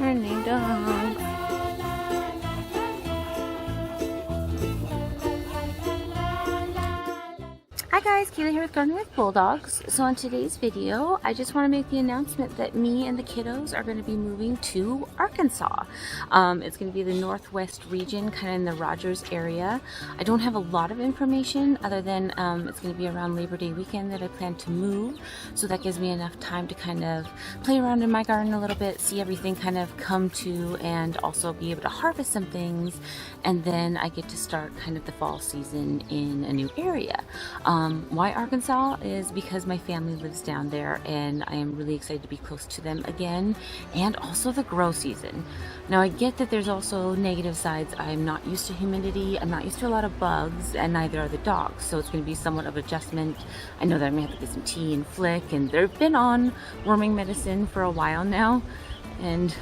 morning, dogs. Hi guys, Kayla here with Gardening with Bulldogs. So on today's video, I just want to make the announcement that me and the kiddos are going to be moving to Arkansas. It's going to be the Northwest region, kind of in the Rogers area. I don't have a lot of information other than it's going to be around Labor Day weekend that I plan to move. So that gives me enough time to kind of play around in my garden a little bit, see everything kind of come to, and also be able to harvest some things. And then I get to start kind of the fall season in a new area. Why Arkansas is because my family lives down there and I am really excited to be close to them again, and also the grow season. Now I get that there's also negative sides. I'm not used to humidity, I'm not used to a lot of bugs, and neither are the dogs, so it's going to be somewhat of adjustment. I know that I'm going to have to get some tea and flick, and they've been on worming medicine for a while now, and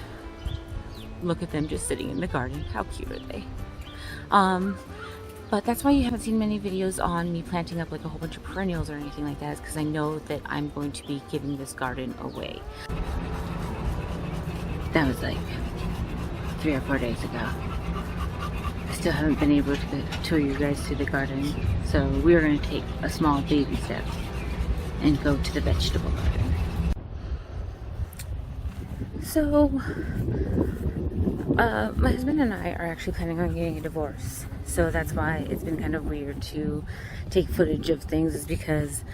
look at them just sitting in the garden. How cute are they? But that's why you haven't seen many videos on me planting up like a whole bunch of perennials or anything like that, is because I know that I'm going to be giving this garden away. That was like 3 or 4 days ago. I still haven't been able to tour you guys through the garden, so we are going to take a small baby step and go to the vegetable garden. So, my husband and I are actually planning on getting a divorce. So that's why it's been kind of weird to take footage of things, is because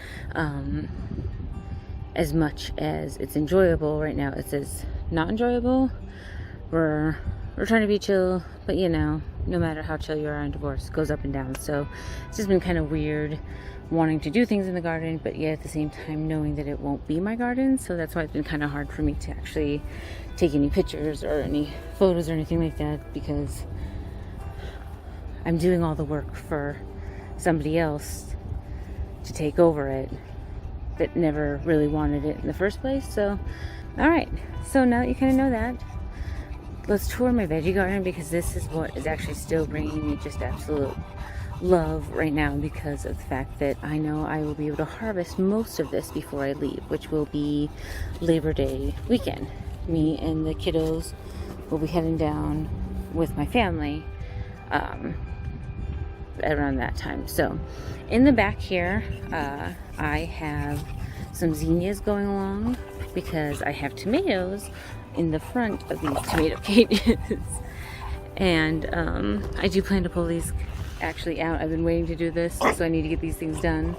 as much as it's enjoyable right now, it's as not enjoyable. We're trying to be chill, but you know, no matter how chill you are on divorce, it goes up and down. So it's just been kind of weird wanting to do things in the garden, but yet at the same time knowing that it won't be my garden. So that's why it's been kind of hard for me to actually take any pictures or any photos or anything like that, because I'm doing all the work for somebody else to take over it that never really wanted it in the first place. So, alright, so now that you kind of know that, let's tour my veggie garden, because this is what is actually still bringing me just absolute love right now, because of the fact that I know I will be able to harvest most of this before I leave, which will be Labor Day weekend. Me and the kiddos will be heading down with my family around that time. So in the back here, I have some zinnias going along, because I have tomatoes in the front of these tomato cages. And I do plan to pull these actually out. I've been waiting to do this, so I need to get these things done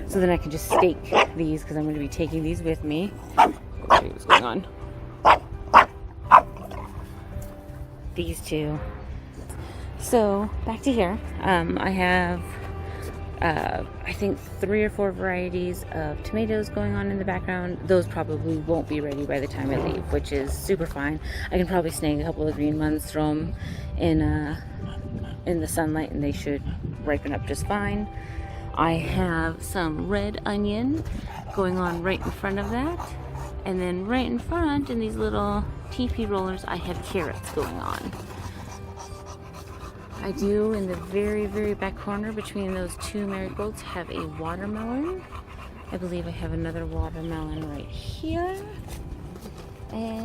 so then I can just stake these, because I'm going to be taking these with me. I'll show you what's going on. These two. So back to here, I have I think 3 or 4 varieties of tomatoes going on in the background. Those probably won't be ready by the time I leave, which is super fine. I can probably snag a couple of green ones, throw them in the sunlight, and they should ripen up just fine. I have some red onion going on right in front of that, and then right in front in these little teepee rollers I have carrots going on. I do, in the very, very back corner between those 2 marigolds, have a watermelon. I believe I have another watermelon right here. And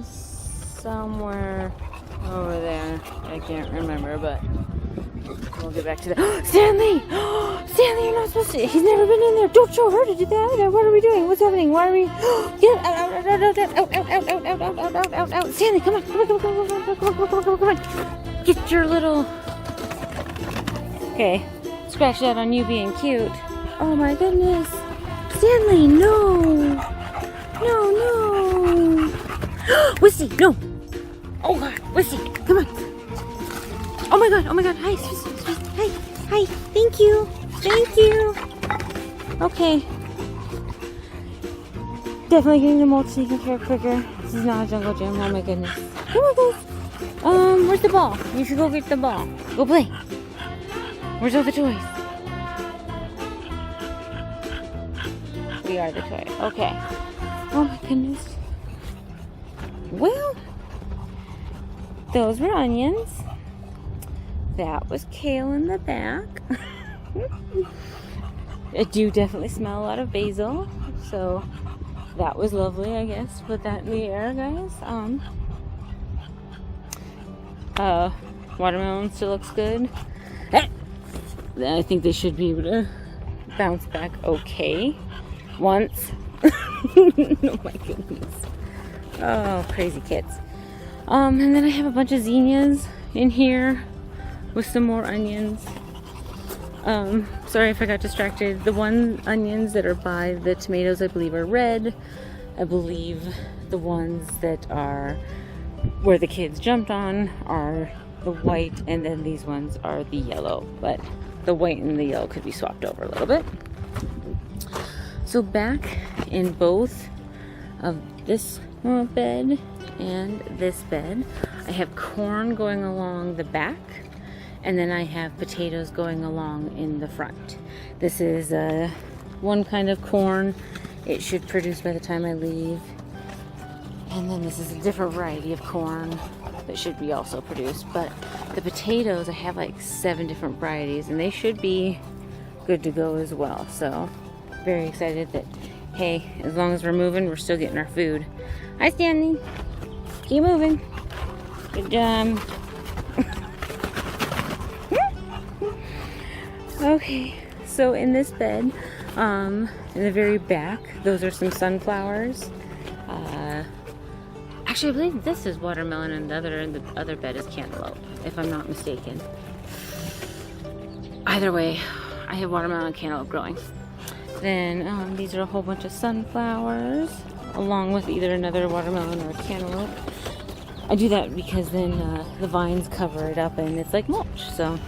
somewhere over there, I can't remember, but we'll get back to that. Stanley! Stanley, you're not supposed to. He's never been in there. Don't show her to do that. What are we doing? What's happening? Why are we? Get out! Stanley, come on! Come on! Get your little. Okay, scratch that on you being cute. Oh my goodness, Stanley, no! Wissy, no! Oh God, Wissy, come on! Oh my God! Hi, hi, thank you. Okay. Definitely getting the mulch taken care of quicker. This is not a jungle gym. Oh my goodness. Come on, guys. Where's the ball? You should go get the ball. Go play. Where's all the toys? We are the toy. Okay. Oh my goodness. Well, those were onions. That was kale in the back. I do definitely smell a lot of basil, so that was lovely, I guess. Put that in the air, guys. Watermelon still looks good. I think they should be able to bounce back okay once. Oh my goodness. Oh, crazy kids. And then I have a bunch of zinnias in here with some more onions. Sorry if I got distracted. The onions that are by the tomatoes, I believe, are red. I believe the ones that are where the kids jumped on are the white, and then these ones are the yellow, but the white and the yellow could be swapped over a little bit. So back in both of this bed and this bed, I have corn going along the back, and then I have potatoes going along in the front. This is one kind of corn. It should produce by the time I leave. And then this is a different variety of corn that should be also produced. But the potatoes, I have like 7 different varieties, and they should be good to go as well. So very excited that, hey, as long as we're moving, we're still getting our food. Hi, Stanley. Keep moving. Good job. Okay, so in this bed, in the very back, those are some sunflowers. Actually, I believe this is watermelon, and the other bed is cantaloupe, if I'm not mistaken. Either way, I have watermelon and cantaloupe growing. Then these are a whole bunch of sunflowers, along with either another watermelon or a cantaloupe. I do that because then the vines cover it up and it's like mulch. So,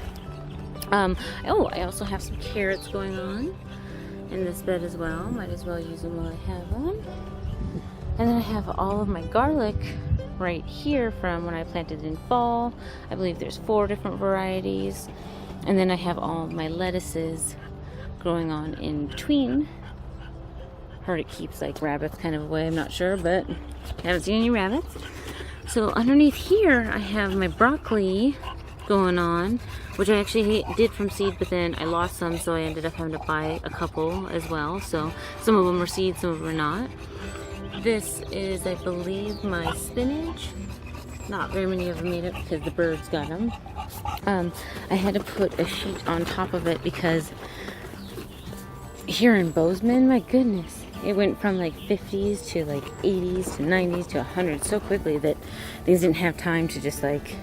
I also have some carrots going on in this bed as well. Might as well use them while I have them. And then I have all of my garlic right here from when I planted in fall. I believe there's 4 different varieties. And then I have all of my lettuces growing on in between. Heard it keeps like rabbits kind of away, I'm not sure, but I haven't seen any rabbits. So underneath here I have my broccoli going on, which I actually did from seed, but then I lost some, so I ended up having to buy a couple as well. So some of them were seed, some of them were not. This is, I believe, my spinach. Not very many of them made it because the birds got them. I had to put a sheet on top of it because here in Bozeman, my goodness, it went from like 50s to like 80s to 90s to 100 so quickly that things didn't have time to just like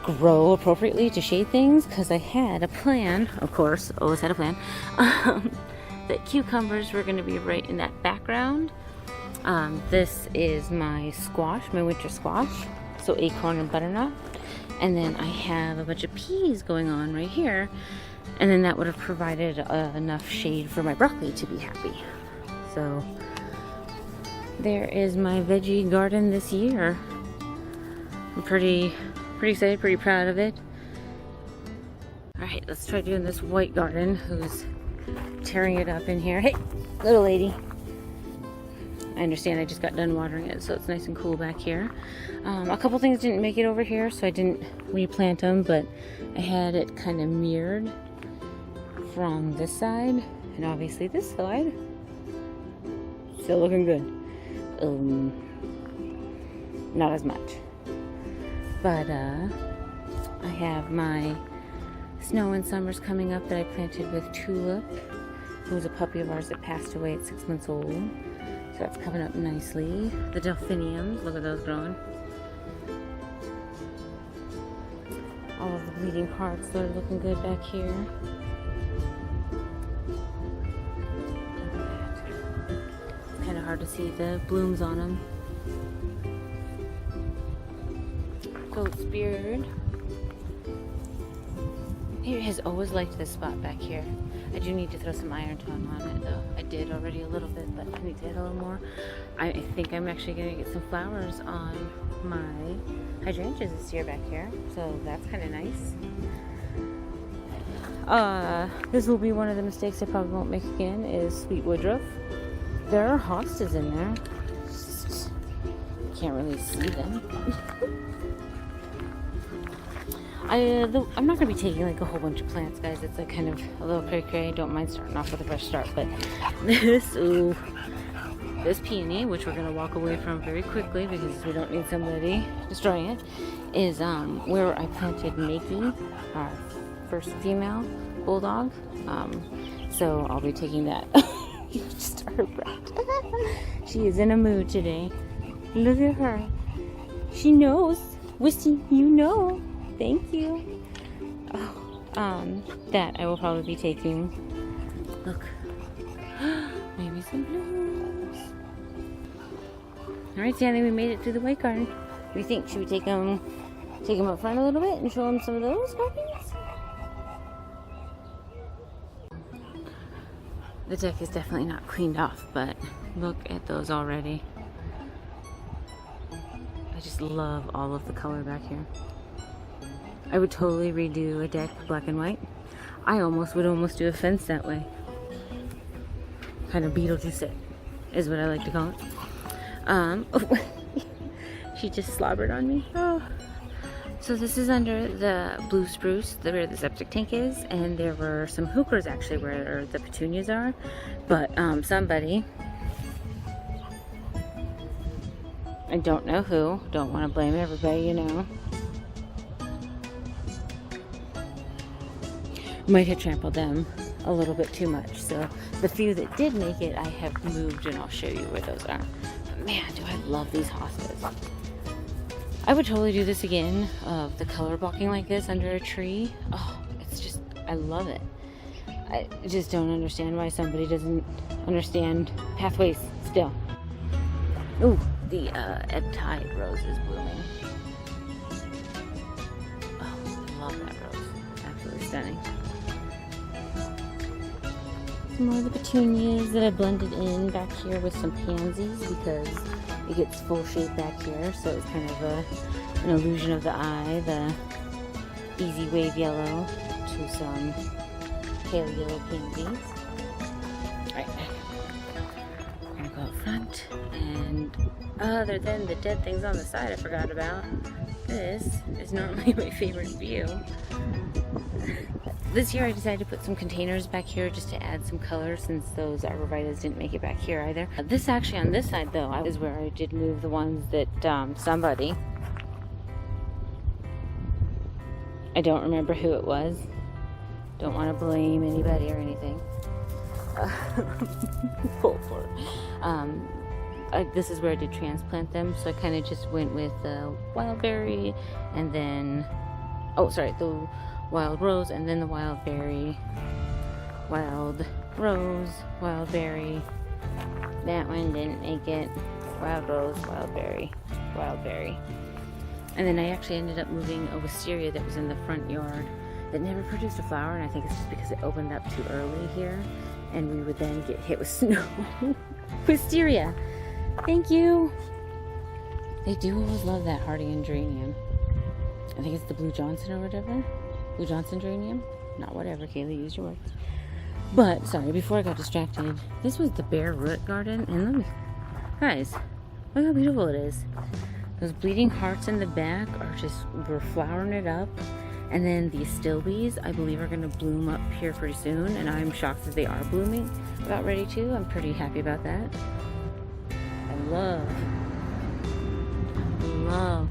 grow appropriately to shade things, because I had a plan, of course, always had a plan, that cucumbers were going to be right in that background. This is my squash, my winter squash, so acorn and butternut. And then I have a bunch of peas going on right here, and then that would have provided enough shade for my broccoli to be happy. So there is my veggie garden this year. I'm pretty excited, pretty proud of it. Alright, let's try doing this white garden who's tearing it up in here. Hey, little lady. I understand I just got done watering it, so it's nice and cool back here. A couple things didn't make it over here, so I didn't replant them, but I had it kind of mirrored from this side, and obviously this side. Still looking good. Not as much. But I have my snow and summers coming up that I planted with Tulip, who was a puppy of ours that passed away at 6 months old. So that's coming up nicely. The delphiniums, look at those growing. All of the bleeding hearts, they're looking good back here. It's kind of hard to see the blooms on them. Goat's beard. He has always liked this spot back here. I do need to throw some iron tone on it though. I did already a little bit, but I need to add a little more. I think I'm actually going to get some flowers on my hydrangeas this year back here, so that's kind of nice. This will be one of the mistakes I probably won't make again, is sweet woodruff. There are hostas in there. Just can't really see them. I'm not going to be taking like a whole bunch of plants, guys. It's like kind of a little cray-cray. Don't mind starting off with a fresh start, but this, ooh, this peony, which we're going to walk away from very quickly because we don't need somebody destroying it, is where I planted Makey, our first female bulldog. So I'll be taking that. You just her breath. She is in a mood today. Look at her. She knows. Wissy, you know. Thank you. Oh, that I will probably be taking. Look. Maybe some blues. Alright, Sandy, we made it through the white garden. What do you think? Should we take them up front a little bit and show them some of those gardens? The deck is definitely not cleaned off, but look at those already. I just love all of the color back here. I would totally redo a deck black and white. I would almost do a fence that way. Kind of Beetlejuice it is what I like to call it. She just slobbered on me. Oh. So this is under the blue spruce, where the septic tank is, and there were some hookers actually where the petunias are, but somebody, I don't know who, don't want to blame everybody, you know, might have trampled them a little bit too much. So the few that did make it, I have moved, and I'll show you where those are. But man, do I love these hostas. I would totally do this again, of the color blocking like this under a tree. Oh, it's just, I love it. I just don't understand why somebody doesn't understand pathways still. Ooh, the ebb tide rose is blooming. Oh, I love that rose. Absolutely stunning. Some more of the petunias that I blended in back here with some pansies because it gets full shape back here, so it's kind of an illusion of the eye. The easy wave yellow to some pale yellow pansies. Alright, I'm gonna go up front, and other than the dead things on the side I forgot about, this is normally my favorite view. This year I decided to put some containers back here just to add some color since those arborvitaes didn't make it back here either. This actually on this side though is where I did move the ones that somebody, I don't remember who it was, don't want to blame anybody or anything. Go for it. This is where I did transplant them, so I kind of just went with the wild berry and then, the wild rose and then the wild berry, wild rose, wild berry. That one didn't make it. Wild rose, wild berry, wild berry. And then I actually ended up moving a wisteria that was in the front yard that never produced a flower, and I think it's just because it opened up too early here and we would then get hit with snow. Wisteria! Thank you! They do always love that hardy geranium. I think it's the Blue Johnson or whatever. Blue Johnson geranium? Not whatever, Kaylee, use your words. But, sorry, before I got distracted, this was the bare root garden, and let me, guys, look how beautiful it is. Those bleeding hearts in the back we're flowering it up, and then these stilbees, I believe, are going to bloom up here pretty soon, and I'm shocked that they are blooming, about ready to. I'm pretty happy about that. I love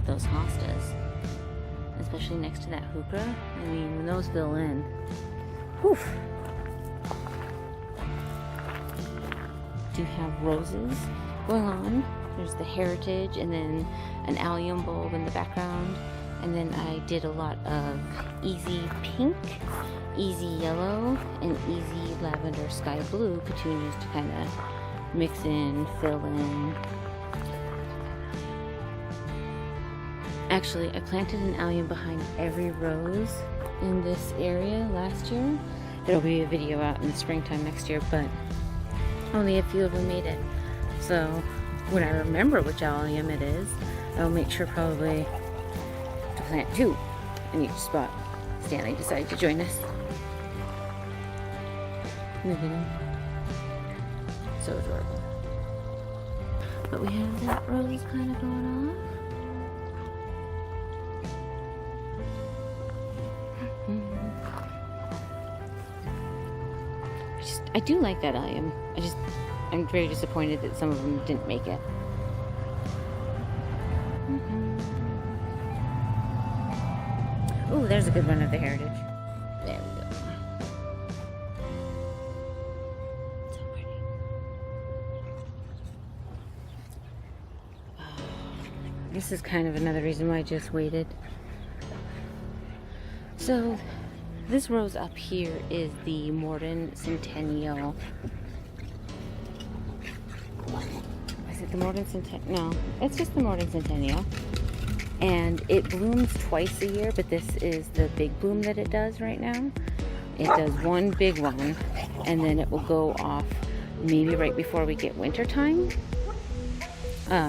those hostas. Especially next to that hookah. I mean, when those fill in. Whew. Do have roses going on. There's the heritage and then an allium bulb in the background. And then I did a lot of easy pink, easy yellow, and easy lavender sky blue petunias to kind of mix in, fill in. Actually, I planted an allium behind every rose in this area last year. There'll be a video out in the springtime next year, but only a few of them made it. So when I remember which allium it is, I'll make sure probably to plant two in each spot. Stanley decided to join us. Look at him. So adorable. But we have that rose kind of going on. I do like that allium. I I'm very disappointed that some of them didn't make it. Ooh, there's a good one of the Heritage. There we go. So pretty. This is kind of another reason why I just waited. So, this rose up here is the Morden Centennial. Is it the Morden Centennial? No, it's just the Morden Centennial. And it blooms twice a year, but this is the big bloom that it does right now. It does one big one, and then it will go off maybe right before we get winter time.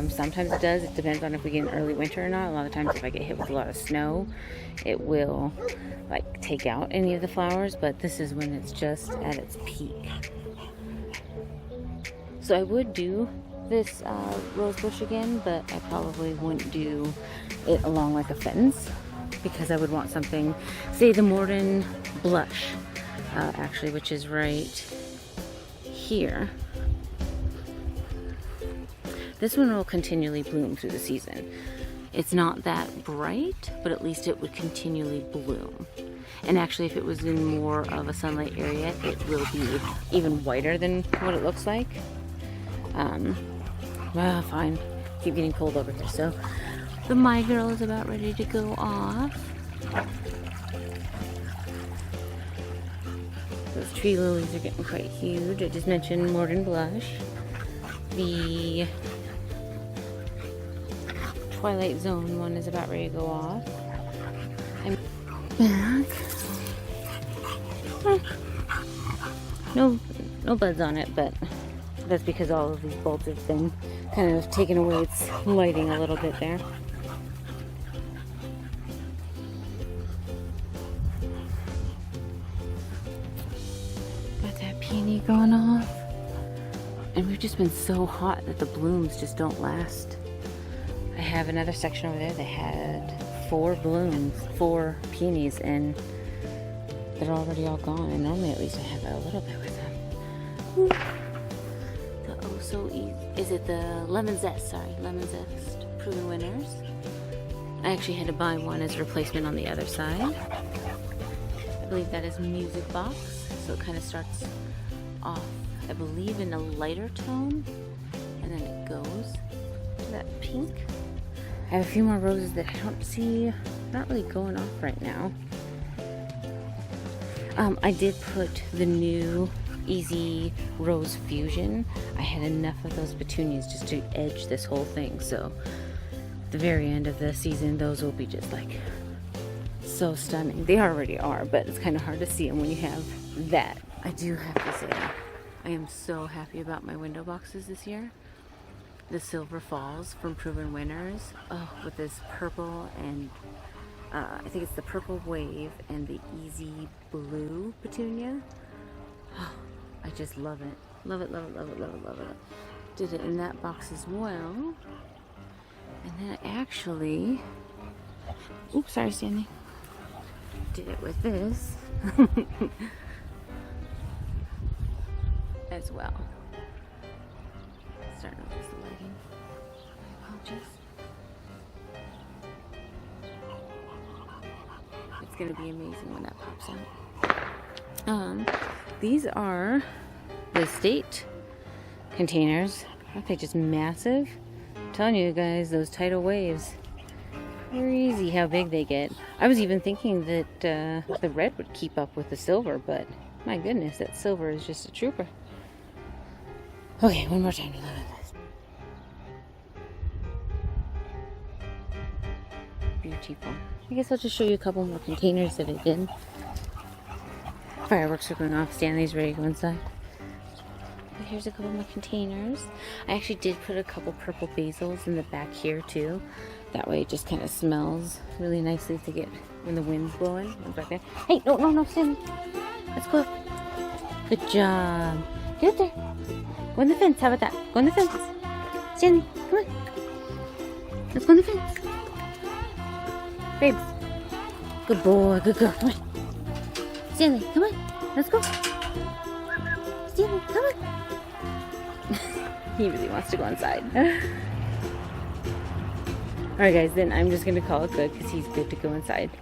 Sometimes it does. It depends on if we get an early winter or not. A lot of times if I get hit with a lot of snow, it will like take out any of the flowers, but this is when it's just at its peak. So I would do this rose bush again, but I probably wouldn't do it along like a fence because I would want something, say the Morden Blush, actually, which is right here. This one will continually bloom through the season. It's not that bright, but at least it would continually bloom. And actually, if it was in more of a sunlight area, it will be even whiter than what it looks like. Well, fine. Keep getting cold over here. So, the My Girl is about ready to go off. Those tree lilies are getting quite huge. I just mentioned Morden Blush. The Twilight Zone one is about ready to go off. I'm back. No buds on it, but that's because all of these bulbs have been kind of taken away its lighting a little bit there. Got that peony going off. And we've just been so hot that the blooms just don't last. I have another section over there that had 4 blooms, 4 peonies, and they're already all gone. And normally at least I have a little bit with them. Ooh. The oh so easy. Is it the Lemon Zest? Sorry, Lemon Zest Proven Winners. I actually had to buy one as a replacement on the other side. I believe that is Music Box. So it kind of starts off, I believe, in a lighter tone, and then it goes to that pink. I have a few more roses that I don't see, not really going off right now. I did put the new Easy Rose Fusion. I had enough of those petunias just to edge this whole thing, so at the very end of the season, those will be just like so stunning. They already are, but it's kind of hard to see them when you have that. I do have to say, I am so happy about my window boxes this year. The Silver Falls from Proven Winners, oh, with this purple and I think it's the Purple Wave and the Easy Blue Petunia. Oh, I just love it. Love it, love it, love it, love it, love it. Did it in that box as well. And then I actually, oops, sorry, Stanley. Did it with this as well. Starting to lose the lighting. My apologies. It's going to be amazing when that pops out. These are the state containers. Aren't they just massive? I'm telling you guys, those tidal waves, crazy how big they get. I was even thinking that the red would keep up with the silver, but my goodness, that silver is just a trooper. Okay, one more time to look at this. Beautiful. I guess I'll just show you a couple more containers that I did. Fireworks are going off. Stanley's ready to go inside. But here's a couple more containers. I actually did put a couple purple basils in the back here too. That way it just kind of smells really nicely to get when the wind's blowing. One's back there. Hey, no, Stanley. Let's go up. Good job. Get up there. Go on the fence. How about that? Go on the fence. Stanley, come on. Let's go on the fence. Babes. Good boy. Good girl. Come on. Stanley, come on. Let's go. Stanley, come on. He really wants to go inside. Alright guys, then I'm just going to call it good because he's good to go inside.